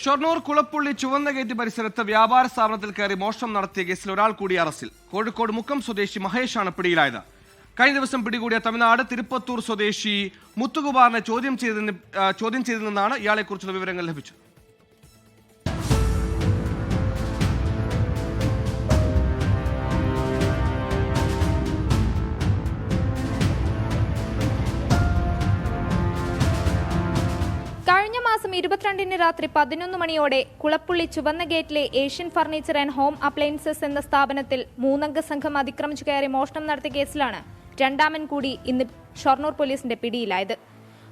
ഷൊർണൂർ കുളപ്പുള്ളി ചുവന്ന ഗേറ്റ് പരിസരത്ത് വ്യാപാര സ്ഥാപനത്തിൽ കയറി മോഷണം നടത്തിയ കേസിൽ ഒരാൾ കൂടി അറസ്റ്റിൽ. കോഴിക്കോട് മുക്കം സ്വദേശി മഹേഷാണ് പിടിയിലായത്. കഴിഞ്ഞ ദിവസം പിടികൂടിയ തമിഴ്നാട് തിരുപ്പത്തൂർ സ്വദേശി മുത്തുകുമാറിനെ ചോദ്യം ചെയ്തതിൽ നിന്നാണ് ഇയാളെക്കുറിച്ചുള്ള വിവരങ്ങൾ ലഭിച്ചത്. കഴിഞ്ഞ മാസം 22-ന് രാത്രി 11 മണിയോടെ കുളപ്പുള്ളി ചുവന്ന ഗേറ്റിലെ Asian furniture and home appliances എന്ന സ്ഥാപനത്തിൽ 3-അംഗ സംഘം അതിക്രമിച്ചു കയറി മോഷണം നടത്തിയ കേസിലാണ് രണ്ടാമൻ കൂടി ഇന്ന് ഷൊർണൂർ പോലീസിന്റെ പിടിയിലായത്.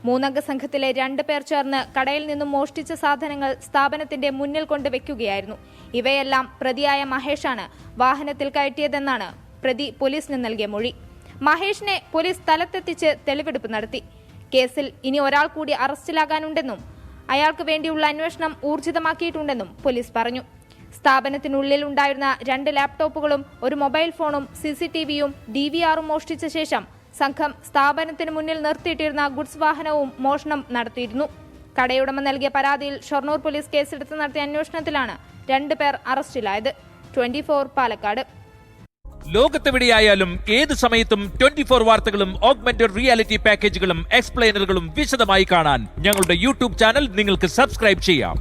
3-അംഗ സംഘത്തിലെ 2 പേർ ചേർന്ന് കടയിൽ നിന്നും മോഷ്ടിച്ച സാധനങ്ങൾ സ്ഥാപനത്തിന്റെ മുന്നിൽ കൊണ്ടുവയ്ക്കുകയായിരുന്നു. ഇവയെല്ലാം പ്രതിയായ മഹേഷാണ് വാഹനത്തിൽ കയറ്റിയതെന്നാണ് പ്രതി പോലീസിന് നൽകിയ മൊഴി. മഹേഷിനെ പോലീസ് സ്ഥലത്തെത്തിച്ച് തെളിവെടുപ്പ് നടത്തി. കേസിൽ ഇനി ഒരാൾ കൂടി അറസ്റ്റിലാകാനുണ്ടെന്നും അയാൾക്ക് വേണ്ടിയുള്ള അന്വേഷണം ഊർജിതമാക്കിയിട്ടുണ്ടെന്നും പോലീസ് പറഞ്ഞു. സ്ഥാപനത്തിനുള്ളിൽ ഉണ്ടായിരുന്ന 2 ലാപ്ടോപ്പുകളും 1 മൊബൈൽ ഫോണും CCTVയും DVRും മോഷ്ടിച്ച ശേഷം സംഘം സ്ഥാപനത്തിന് മുന്നിൽ നിർത്തിയിട്ടിരുന്ന ഗുഡ്സ് വാഹനവും മോഷണം നടത്തിയിരുന്നു. കടയുടമ നൽകിയ പരാതിയിൽ ഷൊർണൂർ പോലീസ് കേസെടുത്ത് നടത്തിയ അന്വേഷണത്തിലാണ് 2 പേർ അറസ്റ്റിലായത്. 24 പാലക്കാട്. ലോകത്തെവിടെയായാലും ഏത് സമയത്തും 24 വാർത്തകളും ഓഗ്മെന്റഡ് റിയാലിറ്റി പാക്കേജുകളും എക്സ്പ്ലെയിനറുകളും വിശദമായി കാണാൻ ഞങ്ങളുടെ യൂട്യൂബ് ചാനൽ നിങ്ങൾക്ക് സബ്സ്ക്രൈബ് ചെയ്യാം.